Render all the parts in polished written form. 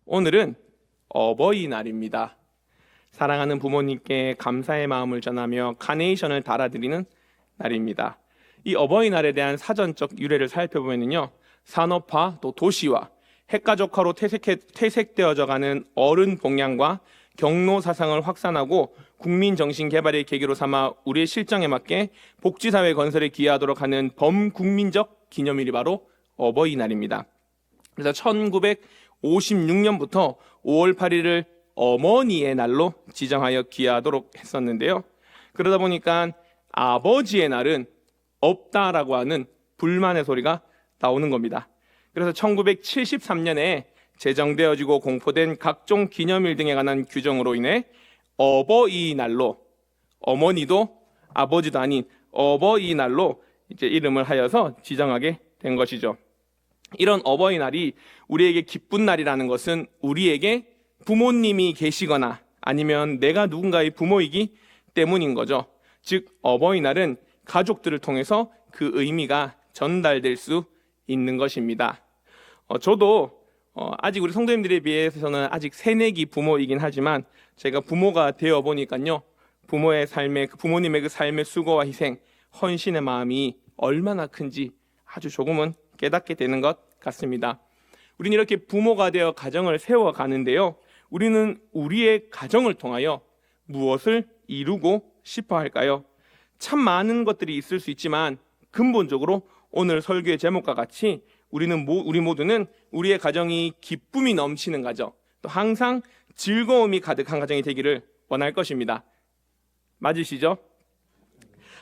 오늘은 어버이날입니다. 사랑하는 부모님께 감사의 마음을 전하며 카네이션을 달아드리는 날입니다. 이 어버이날에 대한 사전적 유래를 살펴보면요, 산업화 또 도시화, 핵가족화로 퇴색되어져가는 어른 복양과 경로 사상을 확산하고 국민 정신 개발의 계기로 삼아 우리의 실정에 맞게 복지사회 건설에 기여하도록 하는 범국민적 기념일이 바로 어버이날입니다. 그래서 1956년부터 5월 8일을 어머니의 날로 지정하여 기여하도록 했었는데요. 그러다 보니까 아버지의 날은 없다라고 하는 불만의 소리가 나오는 겁니다. 그래서 1973년에 제정되어지고 공포된 각종 기념일 등에 관한 규정으로 인해 어버이날로, 어머니도 아버지도 아닌 어버이날로 이제 이름을 하여서 지정하게 된 것이죠. 이런 어버이날이 우리에게 기쁜 날이라는 것은 우리에게 부모님이 계시거나 아니면 내가 누군가의 부모이기 때문인 거죠. 즉 어버이날은 가족들을 통해서 그 의미가 전달될 수 있는 것입니다. 저도 아직 우리 성도님들에 비해서는 아직 새내기 부모이긴 하지만 제가 부모가 되어 보니까요, 부모의 삶의 부모님의 그 삶의 수고와 희생, 헌신의 마음이 얼마나 큰지 아주 조금은 깨닫게 되는 것 같습니다. 우리는 이렇게 부모가 되어 가정을 세워가는데요, 우리는 우리의 가정을 통하여 무엇을 이루고 싶어 할까요? 참 많은 것들이 있을 수 있지만 근본적으로 오늘 설교의 제목과 같이 우리 모두는 우리의 가정이 기쁨이 넘치는 가정, 또 항상 즐거움이 가득한 가정이 되기를 원할 것입니다. 맞으시죠?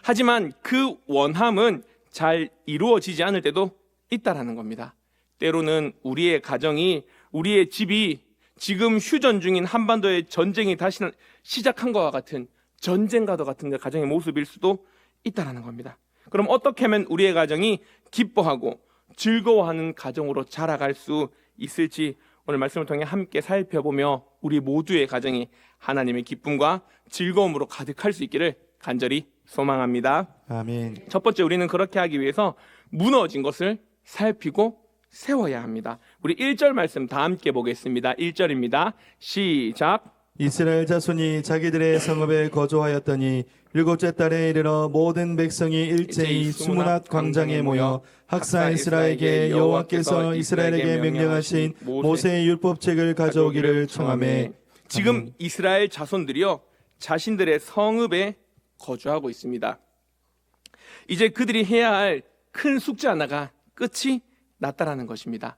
하지만 그 원함은 잘 이루어지지 않을 때도 있다라는 겁니다. 때로는 우리의 가정이, 우리의 집이 지금 휴전 중인 한반도의 전쟁이 다시 시작한 것과 같은, 전쟁과도 같은 가정의 모습일 수도 있다라는 겁니다. 그럼 어떻게 하면 우리의 가정이 기뻐하고 즐거워하는 가정으로 자라갈 수 있을지 오늘 말씀을 통해 함께 살펴보며 우리 모두의 가정이 하나님의 기쁨과 즐거움으로 가득할 수 있기를 간절히 소망합니다. 아멘. 첫 번째, 우리는 그렇게 하기 위해서 무너진 것을 살피고 세워야 합니다. 우리 1절 말씀 다 함께 보겠습니다. 1절입니다. 시작. 이스라엘 자손이 자기들의 성읍에 거주하였더니 일곱째 달에 이르러 모든 백성이 일제히 수문앗 광장에 모여 학사 이스라에게 여호와께서 이스라엘에게 명령하신 모세의 율법책을 가져오기를 청하매. 지금 이스라엘 자손들이요, 자신들의 성읍에 거주하고 있습니다. 이제 그들이 해야 할 큰 숙제 하나가 끝이 났다라는 것입니다.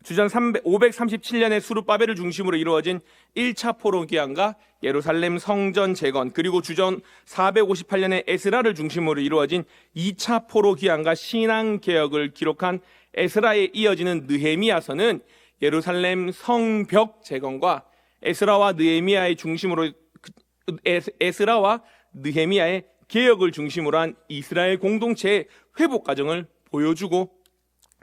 주전 537년에 수르바벨을 중심으로 이루어진 1차 포로 귀환과 예루살렘 성전 재건, 그리고 주전 458년에 에스라를 중심으로 이루어진 2차 포로 귀환과 신앙 개혁을 기록한 에스라에 이어지는 느헤미야서는 예루살렘 성벽 재건과 에스라와 느헤미야의 개혁을 중심으로 한 이스라엘 공동체의 회복 과정을 보여주고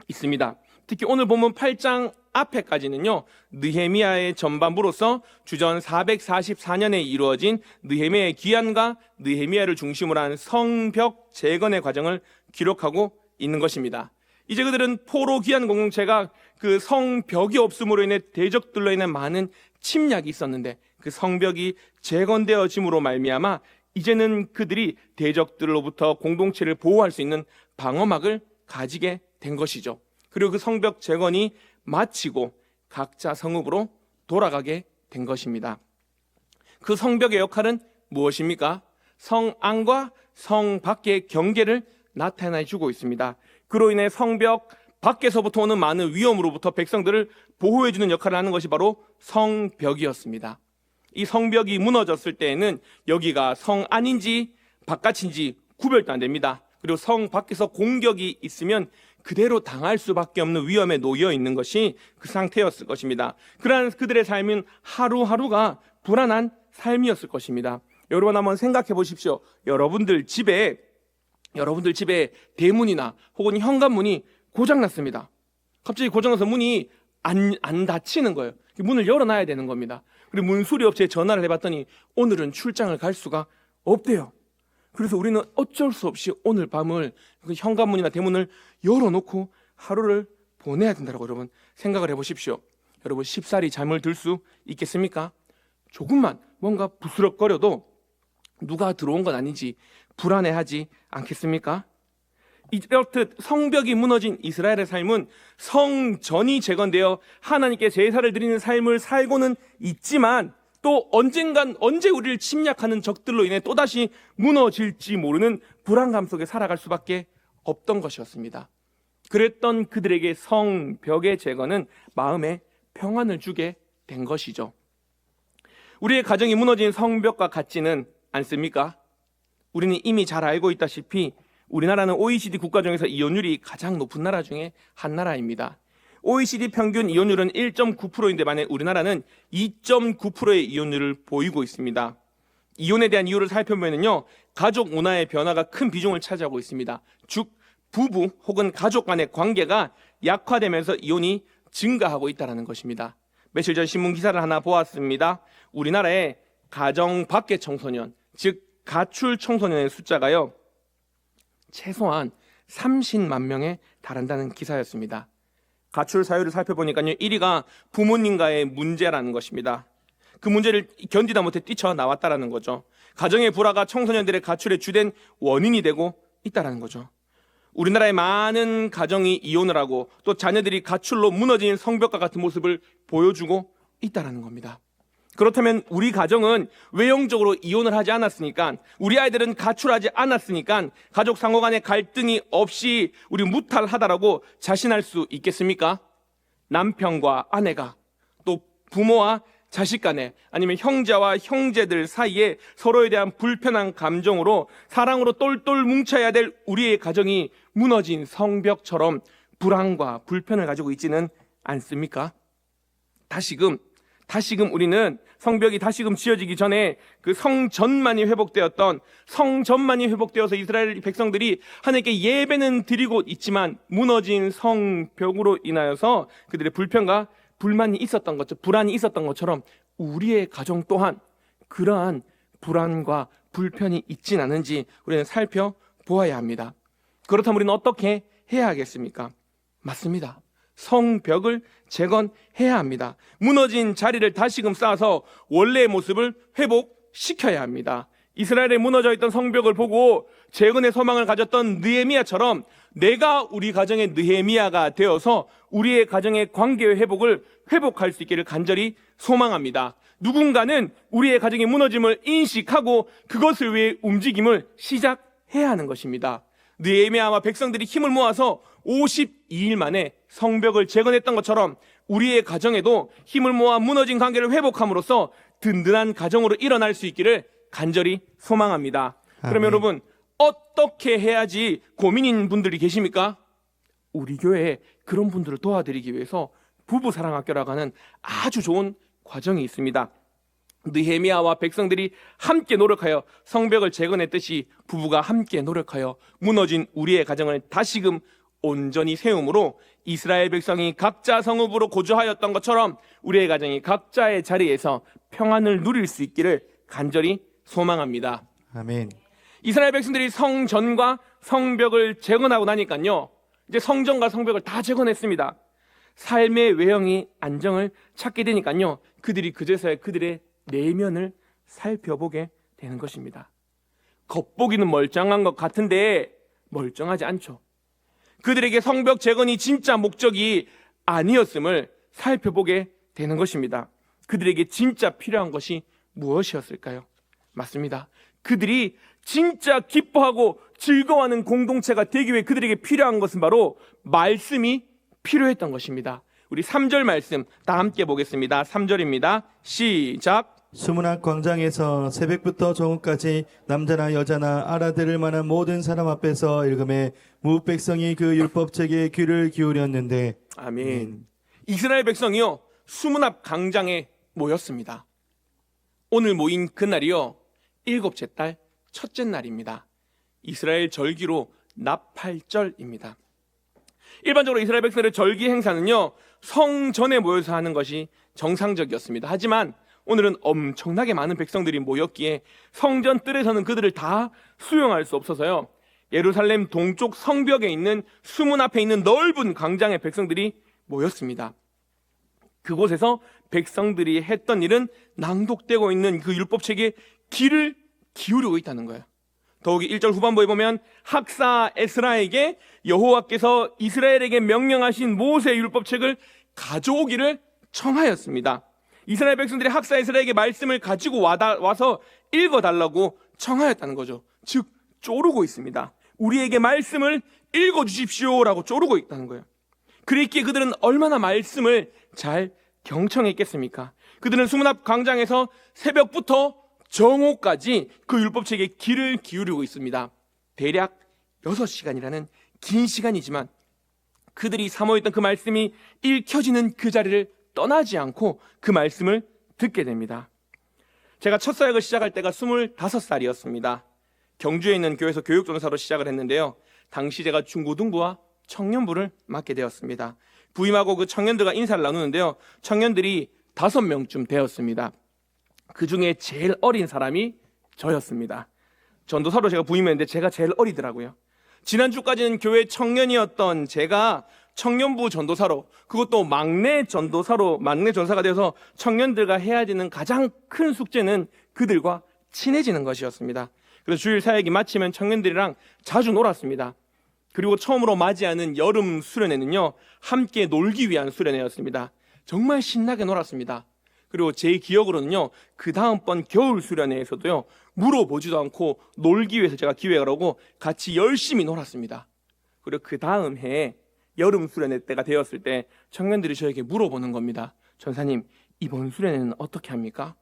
있습니다. 특히 오늘 본문 8장 앞에까지는요, 느헤미야의 전반부로서 주전 444년에 이루어진 느헤미야의 귀환과 느헤미야를 중심으로 한 성벽 재건의 과정을 기록하고 있는 것입니다. 이제 그들은 포로 귀환 공동체가 그 성벽이 없음으로 인해 대적들로 인해 많은 침략이 있었는데 그 성벽이 재건되어짐으로 말미암아 이제는 그들이 대적들로부터 공동체를 보호할 수 있는 방어막을 가지게 된 것이죠. 그리고 그 성벽 재건이 마치고 각자 성읍으로 돌아가게 된 것입니다. 그 성벽의 역할은 무엇입니까? 성 안과 성 밖의 경계를 나타내 주고 있습니다. 그로 인해 성벽 밖에서부터 오는 많은 위험으로부터 백성들을 보호해 주는 역할을 하는 것이 바로 성벽이었습니다. 이 성벽이 무너졌을 때에는 여기가 성 안인지 바깥인지 구별도 안 됩니다. 그리고 성 밖에서 공격이 있으면 그대로 당할 수밖에 없는 위험에 놓여 있는 것이 그 상태였을 것입니다. 그러한 그들의 삶은 하루하루가 불안한 삶이었을 것입니다. 여러분 한번 생각해 보십시오. 여러분들 집에 대문이나 혹은 현관문이 고장났습니다. 갑자기 고장나서 문이 안 닫히는 거예요. 문을 열어놔야 되는 겁니다. 그리고 문수리업체에 전화를 해봤더니 오늘은 출장을 갈 수가 없대요. 그래서 우리는 어쩔 수 없이 오늘 밤을 그 현관문이나 대문을 열어놓고 하루를 보내야 된다고 여러분 생각을 해보십시오. 여러분 쉽사리 잠을 들 수 있겠습니까? 조금만 뭔가 부스럭거려도 누가 들어온 건 아닌지 불안해하지 않겠습니까? 이렇듯 성벽이 무너진 이스라엘의 삶은 성전이 재건되어 하나님께 제사를 드리는 삶을 살고는 있지만 또 언젠간 언제 우리를 침략하는 적들로 인해 또다시 무너질지 모르는 불안감 속에 살아갈 수밖에 없던 것이었습니다. 그랬던 그들에게 성벽의 재건은 마음에 평안을 주게 된 것이죠. 우리의 가정이 무너진 성벽과 같지는 않습니까? 우리는 이미 잘 알고 있다시피 우리나라는 OECD 국가 중에서 이혼율이 가장 높은 나라 중에 한 나라입니다. OECD 평균 이혼율은 1.9%인데 만약 우리나라는 2.9%의 이혼율을 보이고 있습니다. 이혼에 대한 이유를 살펴보면요, 가족 문화의 변화가 큰 비중을 차지하고 있습니다. 즉 부부 혹은 가족 간의 관계가 약화되면서 이혼이 증가하고 있다는 것입니다. 며칠 전 신문 기사를 하나 보았습니다. 우리나라의 가정 밖의 청소년, 즉 가출 청소년의 숫자가요 최소한 30만 명에 달한다는 기사였습니다. 가출 사유를 살펴보니까요 1위가 부모님과의 문제라는 것입니다. 그 문제를 견디다 못해 뛰쳐나왔다는 거죠. 가정의 불화가 청소년들의 가출의 주된 원인이 되고 있다는 거죠. 우리나라의 많은 가정이 이혼을 하고 또 자녀들이 가출로 무너진 성벽과 같은 모습을 보여주고 있다는 겁니다. 그렇다면 우리 가정은 외형적으로 이혼을 하지 않았으니까, 우리 아이들은 가출하지 않았으니까 가족 상호 간의 갈등이 없이 우리 무탈하다라고 자신할 수 있겠습니까? 남편과 아내가 또 부모와 자식 간에 아니면 형제와 형제들 사이에 서로에 대한 불편한 감정으로 사랑으로 똘똘 뭉쳐야 될 우리의 가정이 무너진 성벽처럼 불안과 불편을 가지고 있지는 않습니까? 다시금 우리는 성벽이 다시금 지어지기 전에 그 성전만이 회복되어서 이스라엘 백성들이 하나님께 예배는 드리고 있지만 무너진 성벽으로 인하여서 그들의 불편과 불만이 있었던 것처럼, 불안이 있었던 것처럼 우리의 가정 또한 그러한 불안과 불편이 있진 않은지 우리는 살펴보아야 합니다. 그렇다면 우리는 어떻게 해야 하겠습니까? 맞습니다. 성벽을 재건해야 합니다. 무너진 자리를 다시금 쌓아서 원래의 모습을 회복시켜야 합니다. 이스라엘에 무너져 있던 성벽을 보고 재건의 소망을 가졌던 느헤미야처럼 내가 우리 가정의 느헤미야가 되어서 우리의 가정의 관계의 회복을 회복할 수 있기를 간절히 소망합니다. 누군가는 우리의 가정의 무너짐을 인식하고 그것을 위해 움직임을 시작해야 하는 것입니다. 느헤미야와 백성들이 힘을 모아서 52일 만에 성벽을 재건했던 것처럼 우리의 가정에도 힘을 모아 무너진 관계를 회복함으로써 든든한 가정으로 일어날 수 있기를 간절히 소망합니다. 그럼 여러분 어떻게 해야지 고민인 분들이 계십니까? 우리 교회에 그런 분들을 도와드리기 위해서 부부사랑학교라고 하는 아주 좋은 과정이 있습니다. 느헤미야와 백성들이 함께 노력하여 성벽을 재건했듯이 부부가 함께 노력하여 무너진 우리의 가정을 다시금 온전히 세움으로 이스라엘 백성이 각자 성읍으로 거주하였던 것처럼 우리의 가정이 각자의 자리에서 평안을 누릴 수 있기를 간절히 소망합니다. 아멘. 이스라엘 백성들이 성전과 성벽을 재건하고 나니까요 이제 성전과 성벽을 다 재건했습니다. 삶의 외형이 안정을 찾게 되니까요 그들이 그제서야 그들의 내면을 살펴보게 되는 것입니다. 겉보기는 멀쩡한 것 같은데 멀쩡하지 않죠. 그들에게 성벽 재건이 진짜 목적이 아니었음을 살펴보게 되는 것입니다. 그들에게 진짜 필요한 것이 무엇이었을까요? 맞습니다. 그들이 진짜 기뻐하고 즐거워하는 공동체가 되기 위해 그들에게 필요한 것은 바로 말씀이 필요했던 것입니다. 우리 3절 말씀 다 함께 보겠습니다. 3절입니다. 시작. 수문학 광장에서 새벽부터 정오까지 남자나 여자나 알아들을 만한 모든 사람 앞에서 읽음에 무 백성이 그 율법책에 귀를 기울였는데. 아멘. 이스라엘 백성이요 수문 앞 광장에 모였습니다. 오늘 모인 그날이요 일곱째 달 첫째 날입니다. 이스라엘 절기로 나팔절입니다. 일반적으로 이스라엘 백성의 절기 행사는요 성전에 모여서 하는 것이 정상적이었습니다. 하지만 오늘은 엄청나게 많은 백성들이 모였기에 성전 뜰에서는 그들을 다 수용할 수 없어서요 예루살렘 동쪽 성벽에 있는 수문 앞에 있는 넓은 광장에 백성들이 모였습니다. 그곳에서 백성들이 했던 일은 낭독되고 있는 그 율법책에 귀를 기울이고 있다는 거예요. 더욱이 1절 후반부에 보면 학사 에스라에게 여호와께서 이스라엘에게 명령하신 모세의 율법책을 가져오기를 청하였습니다. 이스라엘 백성들이 학사 에스라에게 말씀을 가지고 와서 읽어달라고 청하였다는 거죠. 즉 쪼르고 있습니다. 우리에게 말씀을 읽어주십시오라고 쪼르고 있다는 거예요. 그랬기에 그들은 얼마나 말씀을 잘 경청했겠습니까? 그들은 수문앞 광장에서 새벽부터 정오까지 그 율법책에 귀를 기울이고 있습니다. 대략 6시간이라는 긴 시간이지만 그들이 사모했던 그 말씀이 읽혀지는 그 자리를 떠나지 않고 그 말씀을 듣게 됩니다. 제가 첫 사역을 시작할 때가 25살이었습니다. 경주에 있는 교회에서 교육전사로 시작을 했는데요. 당시 제가 중고등부와 청년부를 맡게 되었습니다. 부임하고 그 청년들과 인사를 나누는데요. 청년들이 5명쯤 되었습니다. 그 중에 제일 어린 사람이 저였습니다. 전도사로 제가 부임했는데 제가 제일 어리더라고요. 지난주까지는 교회 청년이었던 제가 청년부 전도사로, 그것도 막내 전도사가 되어서 청년들과 해야 되는 가장 큰 숙제는 그들과 친해지는 것이었습니다. 그래서 주일 사역이 마치면 청년들이랑 자주 놀았습니다. 그리고 처음으로 맞이하는 여름 수련회는요, 함께 놀기 위한 수련회였습니다. 정말 신나게 놀았습니다. 그리고 제 기억으로는요, 그 다음번 겨울 수련회에서도요, 물어보지도 않고 놀기 위해서 제가 기획을 하고 같이 열심히 놀았습니다. 그리고 그 다음 해에 여름 수련회 때가 되었을 때 청년들이 저에게 물어보는 겁니다. 전사님, 이번 수련회는 어떻게 합니까?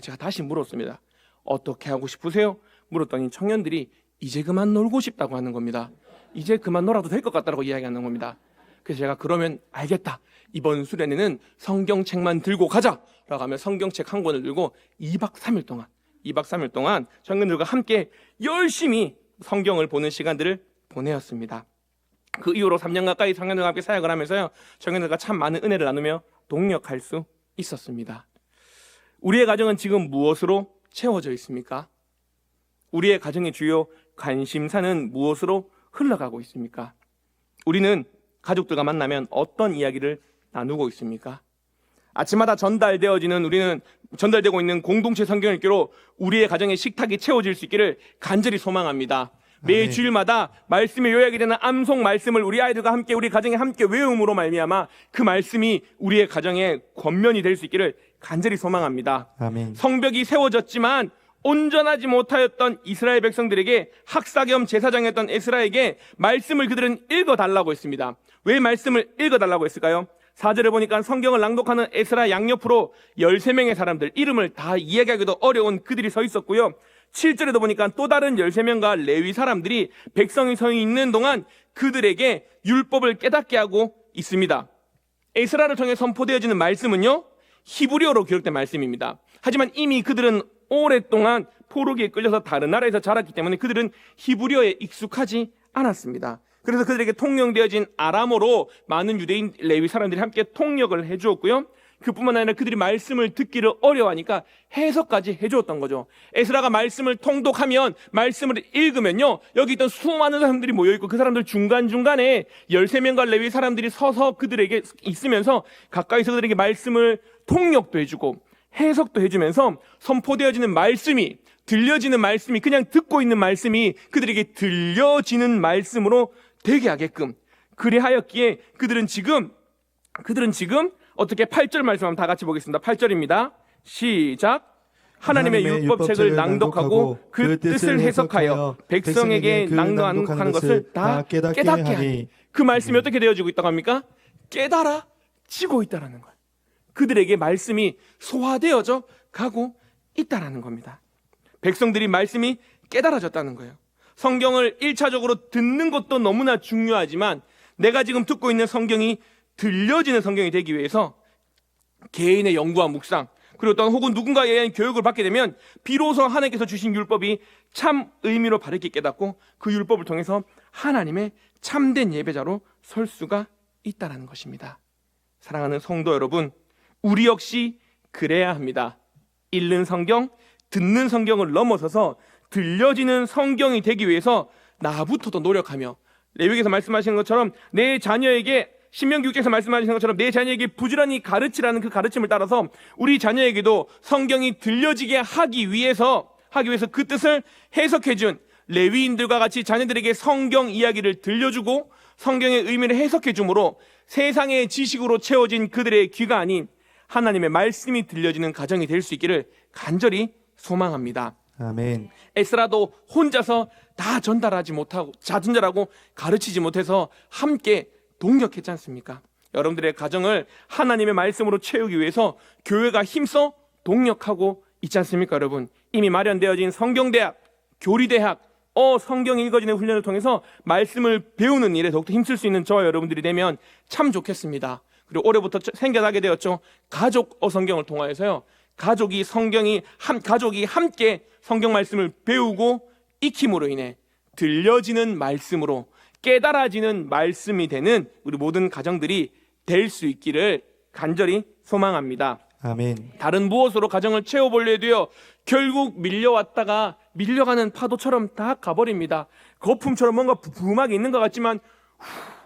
제가 다시 물었습니다. 어떻게 하고 싶으세요? 물었더니 청년들이 이제 그만 놀고 싶다고 하는 겁니다. 이제 그만 놀아도 될 것 같다고 이야기하는 겁니다. 그래서 제가 그러면 알겠다. 이번 수련회는 성경책만 들고 가자 라고 하며 성경책 한 권을 들고 2박 3일 동안 청년들과 함께 열심히 성경을 보는 시간들을 보내었습니다. 그 이후로 3년 가까이 청년들과 함께 사역을 하면서요, 청년들과 참 많은 은혜를 나누며 동력할 수 있었습니다. 우리의 가정은 지금 무엇으로 채워져 있습니까? 우리의 가정의 주요 관심사는 무엇으로 흘러가고 있습니까? 우리는 가족들과 만나면 어떤 이야기를 나누고 있습니까? 아침마다 전달되고 있는 공동체 성경 읽기로 우리의 가정의 식탁이 채워질 수 있기를 간절히 소망합니다. 매 주일마다 말씀의 요약이 되는 암송 말씀을 우리 아이들과 함께, 우리 가정에 함께 외움으로 말미암아 그 말씀이 우리의 가정의 권면이 될 수 있기를 간절히 소망합니다. 아멘. 성벽이 세워졌지만 온전하지 못하였던 이스라엘 백성들에게 학사 겸 제사장이었던 에스라에게 말씀을 그들은 읽어달라고 했습니다. 왜 말씀을 읽어달라고 했을까요? 4절에 보니까 성경을 낭독하는 에스라 양옆으로 13명의 사람들, 이름을 다 이야기하기도 어려운 그들이 서 있었고요. 7절에도 보니까 또 다른 13명과 레위 사람들이 백성이 서 있는 동안 그들에게 율법을 깨닫게 하고 있습니다. 에스라를 통해 선포되어지는 말씀은요, 히브리어로 기록된 말씀입니다. 하지만 이미 그들은 오랫동안 포로기에 끌려서 다른 나라에서 자랐기 때문에 그들은 히브리어에 익숙하지 않았습니다. 그래서 그들에게 통용되어진 아람어로 많은 유대인 레위 사람들이 함께 통역을 해주었고요. 그뿐만 아니라 그들이 말씀을 듣기를 어려워하니까 해석까지 해주었던 거죠. 에스라가 말씀을 통독하면, 말씀을 읽으면요, 여기 있던 수많은 사람들이 모여있고 그 사람들 중간중간에 13명과 레위 사람들이 서서 그들에게 있으면서 가까이서 그들에게 말씀을 통역도 해주고 해석도 해주면서 선포되어지는 말씀이, 들려지는 말씀이, 그냥 듣고 있는 말씀이 그들에게 들려지는 말씀으로 되게 하게끔 그리하였기에 그들은 지금 어떻게 8절 말씀 한번 다 같이 보겠습니다. 8절입니다. 시작. 하나님의 율법책을 낭독하고 그 뜻을 해석하여 백성에게 낭독하는 것을 다 깨닫게 하니. 그 말씀이 어떻게 되어지고 있다고 합니까? 깨달아지고 있다는 거예요. 그들에게 말씀이 소화되어져 가고 있다는 겁니다. 백성들이 말씀이 깨달아졌다는 거예요. 성경을 1차적으로 듣는 것도 너무나 중요하지만 내가 지금 듣고 있는 성경이 들려지는 성경이 되기 위해서 개인의 연구와 묵상, 그리고 또한 혹은 누군가에 의한 교육을 받게 되면 비로소 하나님께서 주신 율법이 참 의미로 바르게 깨닫고 그 율법을 통해서 하나님의 참된 예배자로 설 수가 있다는 것입니다. 사랑하는 성도 여러분, 우리 역시 그래야 합니다. 읽는 성경, 듣는 성경을 넘어서서 들려지는 성경이 되기 위해서 나부터도 노력하며, 레위기에서 말씀하시는 것처럼 내 자녀에게 신명기 6장에서 말씀하신 것처럼 내 자녀에게 부지런히 가르치라는 그 가르침을 따라서 우리 자녀에게도 성경이 들려지게 하기 위해서 그 뜻을 해석해준 레위인들과 같이 자녀들에게 성경 이야기를 들려주고 성경의 의미를 해석해 줌으로 세상의 지식으로 채워진 그들의 귀가 아닌 하나님의 말씀이 들려지는 가정이 될 수 있기를 간절히 소망합니다. 아멘. 에스라도 혼자서 다 전달하지 못하고 자전달하고 가르치지 못해서 함께 동력했지 않습니까? 여러분들의 가정을 하나님의 말씀으로 채우기 위해서 교회가 힘써 동력하고 있지 않습니까? 여러분, 이미 마련되어진 성경대학, 교리대학, 성경 읽어지는 훈련을 통해서 말씀을 배우는 일에 더욱더 힘쓸 수 있는 저와 여러분들이 되면 참 좋겠습니다. 그리고 올해부터 생겨나게 되었죠. 가족 성경을 통하여서요. 가족이 함께 성경 말씀을 배우고 익힘으로 인해 들려지는 말씀으로 깨달아지는 말씀이 되는 우리 모든 가정들이 될 수 있기를 간절히 소망합니다. 아멘. 다른 무엇으로 가정을 채워보려 해도요, 결국 밀려왔다가 밀려가는 파도처럼 다 가버립니다. 거품처럼 뭔가 부음하게 있는 것 같지만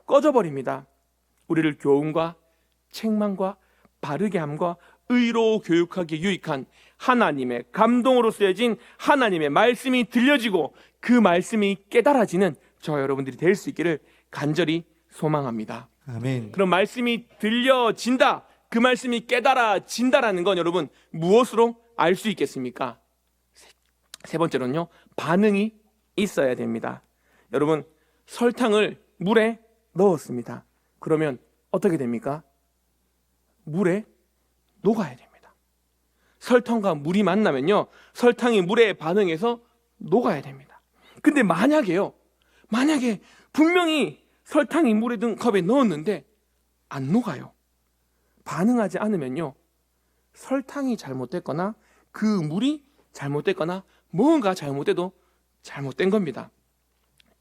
꺼져버립니다. 우리를 교훈과 책망과 바르게 함과 의로 교육하기에 유익한 하나님의 감동으로 쓰여진 하나님의 말씀이 들려지고 그 말씀이 깨달아지는 저와 여러분들이 될 수 있기를 간절히 소망합니다. 아멘. 그럼 말씀이 들려진다, 그 말씀이 깨달아진다라는 건 여러분 무엇으로 알 수 있겠습니까? 세 번째로는요, 반응이 있어야 됩니다. 여러분, 설탕을 물에 넣었습니다. 그러면 어떻게 됩니까? 물에 녹아야 됩니다. 설탕과 물이 만나면요, 설탕이 물에 반응해서 녹아야 됩니다. 근데 만약에 분명히 설탕이 물에 든 컵에 넣었는데 안 녹아요. 반응하지 않으면요, 설탕이 잘못됐거나 그 물이 잘못됐거나 뭔가 잘못돼도 잘못된 겁니다.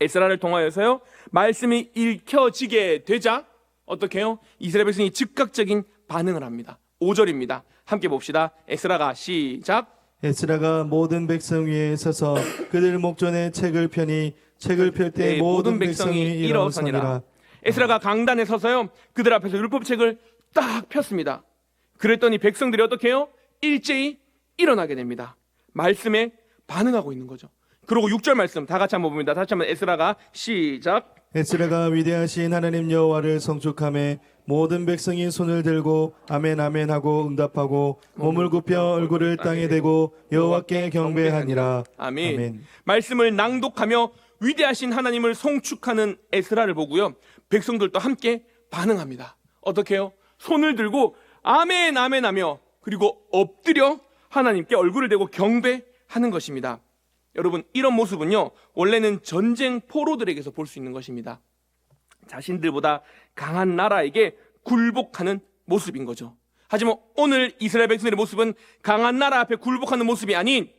에스라를 통하여서요, 말씀이 읽혀지게 되자 어떻게 해요? 이스라엘 백성이 즉각적인 반응을 합니다. 5절입니다. 함께 봅시다. 에스라가 시작. 에스라가 모든 백성 위에 서서 그들 목전에 책을 펴니 책을 펼 때 모든 백성이 일어서니라. 에스라가 강단에 서서요, 그들 앞에서 율법책을 딱 폈습니다. 그랬더니 백성들이 어떻게 해요? 일제히 일어나게 됩니다. 말씀에 반응하고 있는 거죠. 그리고 6절 말씀 다 같이 한번 봅니다. 다시 한번 에스라가 시작. 에스라가 위대하신 하나님 여호와를 성축하며 모든 백성이 손을 들고 아멘 아멘 하고 응답하고 몸을 굽혀 얼굴을 땅에 대고 여호와께 경배하니라. 아멘. 말씀을 낭독하며 위대하신 하나님을 송축하는 에스라를 보고요, 백성들도 함께 반응합니다. 어떻게 해요? 손을 들고 아멘 아멘 하며 그리고 엎드려 하나님께 얼굴을 대고 경배하는 것입니다. 여러분, 이런 모습은요, 원래는 전쟁 포로들에게서 볼 수 있는 것입니다. 자신들보다 강한 나라에게 굴복하는 모습인 거죠. 하지만 오늘 이스라엘 백성들의 모습은 강한 나라 앞에 굴복하는 모습이 아닌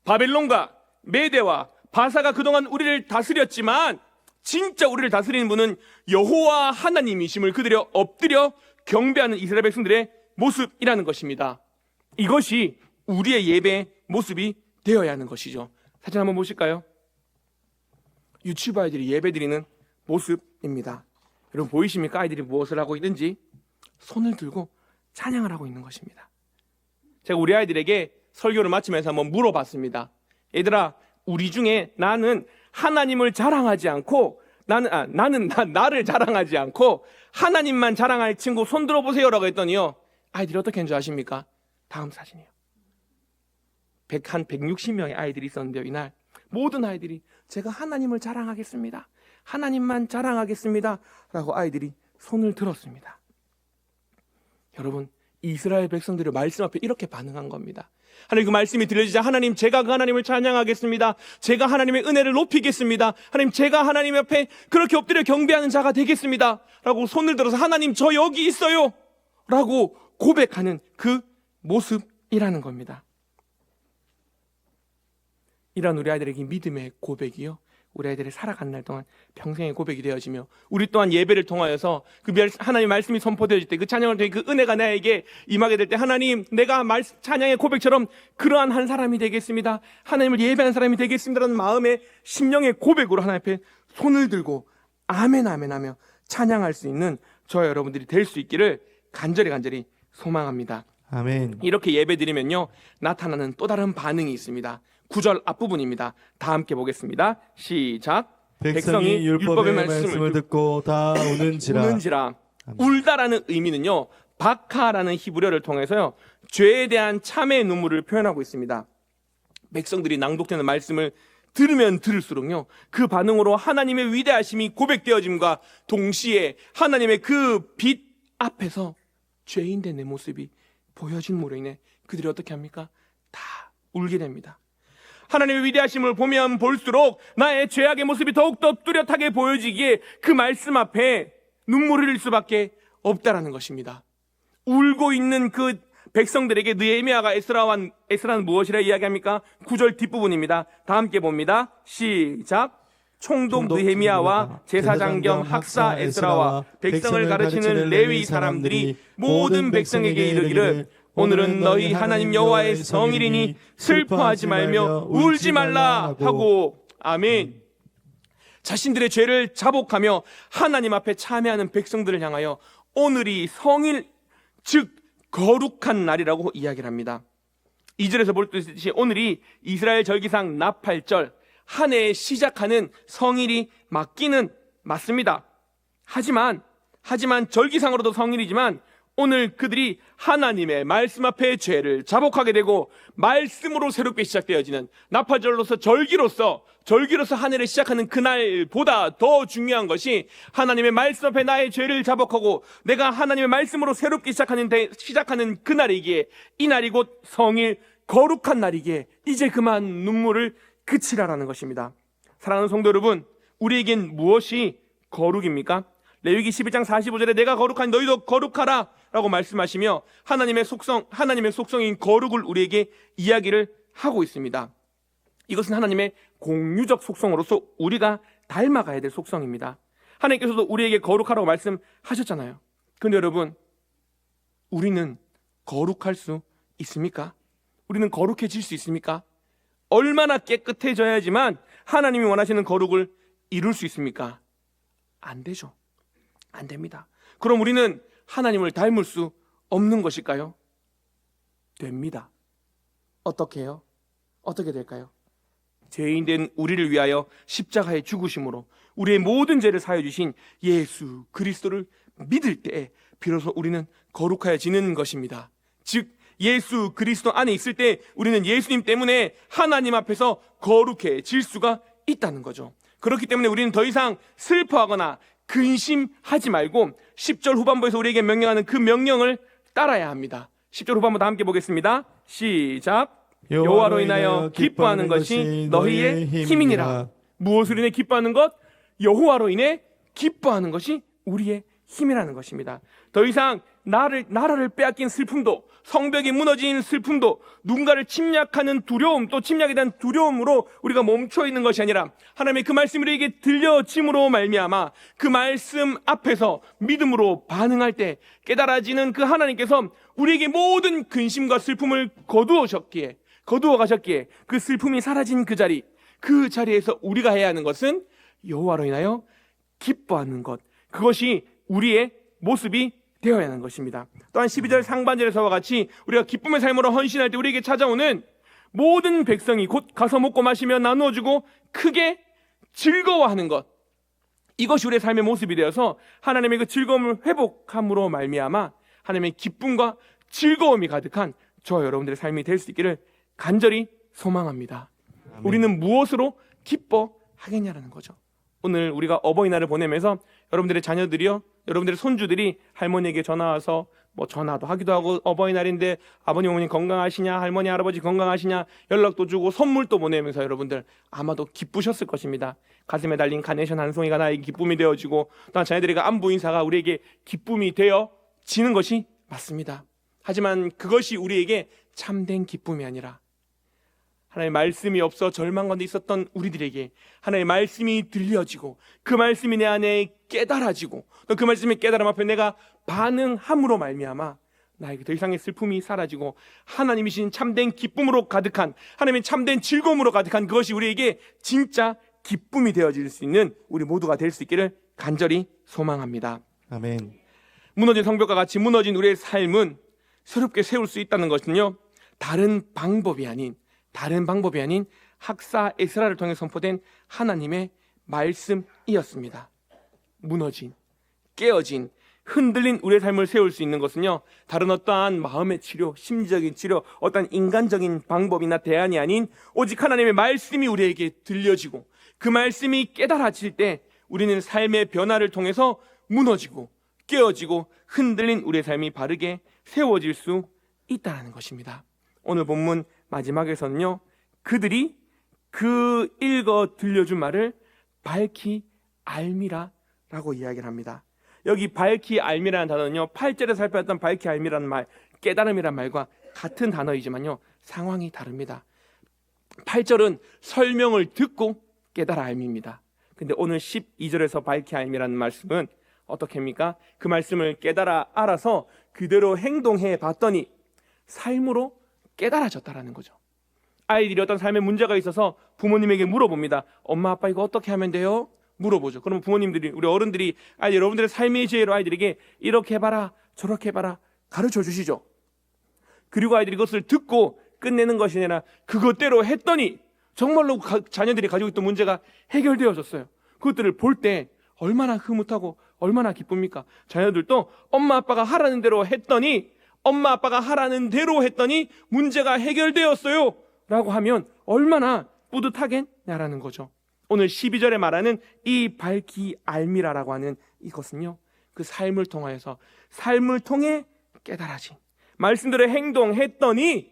바벨론과 메대와 바사가 그동안 우리를 다스렸지만 진짜 우리를 다스리는 분은 여호와 하나님이심을 그들이 엎드려 경배하는 이스라엘 백성들의 모습이라는 것입니다. 이것이 우리의 예배의 모습이 되어야 하는 것이죠. 사진 한번 보실까요? 유치부 아이들이 예배드리는 모습입니다. 여러분 보이십니까? 아이들이 무엇을 하고 있는지 손을 들고 찬양을 하고 있는 것입니다. 제가 우리 아이들에게 설교를 마치면서 한번 물어봤습니다. 얘들아, 우리 중에 나는 하나님을 자랑하지 않고 나를 자랑하지 않고 하나님만 자랑할 친구 손 들어보세요라고 했더니요, 아이들이 어떻게 했는지 아십니까? 다음 사진이요. 한 160명의 아이들이 있었는데요, 이날 모든 아이들이 제가 하나님을 자랑하겠습니다, 하나님만 자랑하겠습니다 라고 아이들이 손을 들었습니다. 여러분, 이스라엘 백성들의 말씀 앞에 이렇게 반응한 겁니다. 하나님, 그 말씀이 들려지자 하나님, 제가 그 하나님을 찬양하겠습니다, 제가 하나님의 은혜를 높이겠습니다, 하나님, 제가 하나님 앞에 그렇게 엎드려 경배하는 자가 되겠습니다 라고 손을 들어서 하나님, 저 여기 있어요 라고 고백하는 그 모습이라는 겁니다. 이런 우리 아이들에게 믿음의 고백이요, 우리 아이들이 살아가는 날 동안 평생의 고백이 되어지며, 우리 또한 예배를 통하여서 그 하나님의 말씀이 선포되어질 때, 그 찬양을 통해 그 은혜가 나에게 임하게 될 때, 하나님, 내가 찬양의 고백처럼 그러한 한 사람이 되겠습니다, 하나님을 예배하는 사람이 되겠습니다라는 마음의 심령의 고백으로 하나님 앞에 손을 들고 아멘 아멘 하며 찬양할 수 있는 저와 여러분들이 될 수 있기를 간절히 소망합니다. 아멘. 이렇게 예배드리면요 나타나는 또 다른 반응이 있습니다. 9절 앞부분입니다. 다 함께 보겠습니다. 시작. 백성이 율법의 말씀을 듣고 다 우는지라. 우는지라. 울다라는 의미는요 바카라는 히브리어를 통해서요 죄에 대한 참회의 눈물을 표현하고 있습니다. 백성들이 낭독되는 말씀을 들으면 들을수록요 그 반응으로 하나님의 위대하심이 고백되어짐과 동시에 하나님의 그 빛 앞에서 죄인된 내 모습이 보여짐으로 인해 그들이 어떻게 합니까? 다 울게 됩니다. 하나님의 위대하심을 보면 볼수록 나의 죄악의 모습이 더욱더 뚜렷하게 보여지기에 그 말씀 앞에 눈물을 흘릴 수밖에 없다라는 것입니다. 울고 있는 그 백성들에게 느헤미야가 에스라는 무엇이라 이야기합니까? 9절 뒷부분입니다. 다 함께 봅니다. 시작. 총독 느헤미야와 제사장 겸 학사 에스라와 백성을 가르치는 레위 사람들이 모든 백성에게 이르기를 오늘은 너희 하나님 여호와의 성일이니 슬퍼하지 말며 울지 말라 하고. 아멘. 자신들의 죄를 자복하며 하나님 앞에 참회하는 백성들을 향하여 오늘이 성일 즉 거룩한 날이라고 이야기를 합니다. 2절에서 볼 수 있듯이 오늘이 이스라엘 절기상 나팔절 한 해에 시작하는 성일이 맞습니다. 하지만 절기상으로도 성일이지만 오늘 그들이 하나님의 말씀 앞에 죄를 자복하게 되고 말씀으로 새롭게 시작되어지는 나팔절로서 절기로서 한 해를 시작하는 그날보다 더 중요한 것이 하나님의 말씀 앞에 나의 죄를 자복하고 내가 하나님의 말씀으로 새롭게 시작하는 그날이기에 이 날이 곧 성일 거룩한 날이기에 이제 그만 눈물을 그치라라는 것입니다. 사랑하는 성도 여러분, 우리에겐 무엇이 거룩입니까? 레위기 11장 45절에 내가 거룩하니 너희도 거룩하라 라고 말씀하시며 하나님의 속성인 거룩을 우리에게 이야기를 하고 있습니다. 이것은 하나님의 공유적 속성으로서 우리가 닮아가야 될 속성입니다. 하나님께서도 우리에게 거룩하라고 말씀하셨잖아요. 그런데 여러분, 우리는 거룩할 수 있습니까? 우리는 거룩해질 수 있습니까? 얼마나 깨끗해져야지만 하나님이 원하시는 거룩을 이룰 수 있습니까? 안 되죠. 안 됩니다. 그럼 우리는 하나님을 닮을 수 없는 것일까요? 됩니다. 어떻게 해요? 어떻게 될까요? 죄인된 우리를 위하여 십자가에 죽으심으로 우리의 모든 죄를 사하여 주신 예수 그리스도를 믿을 때에 비로소 우리는 거룩하여지는 것입니다. 즉 예수 그리스도 안에 있을 때 우리는 예수님 때문에 하나님 앞에서 거룩해질 수가 있다는 거죠. 그렇기 때문에 우리는 더 이상 슬퍼하거나 근심하지 말고 10절 후반부에서 우리에게 명령하는 그 명령을 따라야 합니다. 10절 후반부 다 함께 보겠습니다. 시작. 여호와로 인하여 기뻐하는 것이 너희의 힘이니라. 무엇으로 인해 기뻐하는 것? 여호와로 인해 기뻐하는 것이 우리의 힘이라는 것입니다. 더 이상 나라를 빼앗긴 슬픔도, 성벽이 무너진 슬픔도, 누군가를 침략하는 두려움, 또 침략에 대한 두려움으로 우리가 멈춰 있는 것이 아니라 하나님의 그 말씀이 우리에게 들려짐으로 말미암아 그 말씀 앞에서 믿음으로 반응할 때 깨달아지는 그 하나님께서 우리에게 모든 근심과 슬픔을 거두어 가셨기에 그 슬픔이 사라진 그 자리에서 우리가 해야 하는 것은 여호와로 인하여 기뻐하는 것, 그것이 우리의 모습이 되어야 하는 것입니다. 또한 12절 상반절에서와 같이 우리가 기쁨의 삶으로 헌신할 때 우리에게 찾아오는 모든 백성이 곧 가서 먹고 마시며 나누어주고 크게 즐거워하는 것, 이것이 우리의 삶의 모습이 되어서 하나님의 그 즐거움을 회복함으로 말미암아 하나님의 기쁨과 즐거움이 가득한 저와 여러분들의 삶이 될 수 있기를 간절히 소망합니다. 아멘. 우리는 무엇으로 기뻐하겠냐라는 거죠. 오늘 우리가 어버이날을 보내면서 여러분들의 자녀들이요, 여러분들의 손주들이 할머니에게 전화 와서 전화도 하기도 하고, 어버이날인데 아버님 어머니 건강하시냐, 할머니 할아버지 건강하시냐 연락도 주고 선물도 보내면서 여러분들 아마도 기쁘셨을 것입니다. 가슴에 달린 카네이션 한 송이가 나에게 기쁨이 되어지고, 또한 자녀들에게 안부 인사가 우리에게 기쁨이 되어지는 것이 맞습니다. 하지만 그것이 우리에게 참된 기쁨이 아니라 하나님의 말씀이 없어 절망 가운데 있었던 우리들에게 하나님의 말씀이 들려지고 그 말씀이 내 안에 깨달아지고 또 그 말씀의 깨달음 앞에 내가 반응함으로 말미암아 나에게 더 이상의 슬픔이 사라지고 하나님이신 참된 기쁨으로 가득한, 하나님의 참된 즐거움으로 가득한 그것이 우리에게 진짜 기쁨이 되어질 수 있는 우리 모두가 될 수 있기를 간절히 소망합니다. 아멘. 무너진 성벽과 같이 무너진 우리의 삶은 새롭게 세울 수 있다는 것은요, 다른 방법이 아닌 학사 에스라를 통해 선포된 하나님의 말씀이었습니다. 무너진, 깨어진, 흔들린 우리의 삶을 세울 수 있는 것은요, 다른 어떠한 마음의 치료, 심리적인 치료, 어떤 인간적인 방법이나 대안이 아닌 오직 하나님의 말씀이 우리에게 들려지고 그 말씀이 깨달아질 때 우리는 삶의 변화를 통해서 무너지고 깨어지고 흔들린 우리의 삶이 바르게 세워질 수 있다는 것입니다. 오늘 본문 마지막에서는요, 그들이 그 읽어 들려준 말을 밝히 알미라라고 이야기를 합니다. 여기 밝히 알미라는 단어는요, 8절에 살펴봤던 밝히 알미라는 말, 깨달음이란 말과 같은 단어이지만요, 상황이 다릅니다. 8절은 설명을 듣고 깨달아 알미입니다. 근데 오늘 12절에서 밝히 알미라는 말씀은 어떻게 합니까? 그 말씀을 깨달아 알아서 그대로 행동해 봤더니 삶으로 깨달아졌다라는 거죠. 아이들이 어떤 삶에 문제가 있어서 부모님에게 물어봅니다. 엄마 아빠 이거 어떻게 하면 돼요? 물어보죠. 그러면 부모님들이, 우리 어른들이 여러분들의 삶의 지혜로 아이들에게 이렇게 해봐라 저렇게 해봐라 가르쳐 주시죠. 그리고 아이들이 그것을 듣고 끝내는 것이 아니라 그것대로 했더니 정말로 자녀들이 가지고 있던 문제가 해결되어졌어요. 그것들을 볼 때 얼마나 흐뭇하고 얼마나 기쁩니까? 자녀들도 엄마 아빠가 하라는 대로 했더니 문제가 해결되었어요 라고 하면 얼마나 뿌듯하겠냐라는 거죠. 오늘 12절에 말하는 이 밝히 알미라라고 하는 이것은요, 그 삶을 통해 깨달아진 말씀대로 행동했더니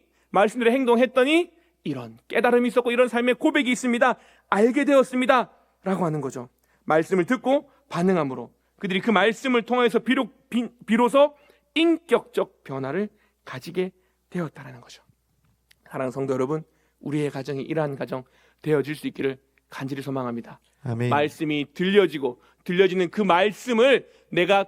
이런 깨달음이 있었고 이런 삶의 고백이 있습니다, 알게 되었습니다 라고 하는 거죠. 말씀을 듣고 반응함으로 그들이 그 말씀을 통해서 비로소 인격적 변화를 가지게 되었다는 거죠. 사랑하는 성도 여러분, 우리의 가정이 이러한 가정 되어질 수 있기를 간절히 소망합니다. 아멘. 말씀이 들려지는 그 말씀을 내가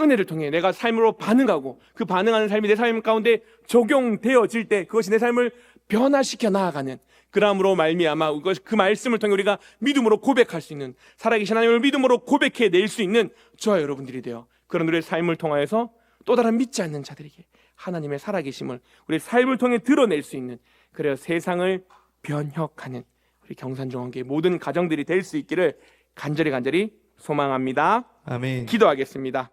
은혜를 통해 내가 삶으로 반응하고 그 반응하는 삶이 내 삶 가운데 적용되어질 때 그것이 내 삶을 변화시켜 나아가는, 그러함으로 말미암아 그 말씀을 통해 우리가 믿음으로 고백할 수 있는, 살아계신 하나님을 믿음으로 고백해 낼 수 있는 저와 여러분들이 되어 그런 우리의 삶을 통하여서 또 다른 믿지 않는 자들에게 하나님의 살아계심을 우리의 삶을 통해 드러낼 수 있는, 그래야 세상을 변혁하는 우리 경산중앙교회 모든 가정들이 될 수 있기를 간절히 소망합니다. 아멘. 기도하겠습니다.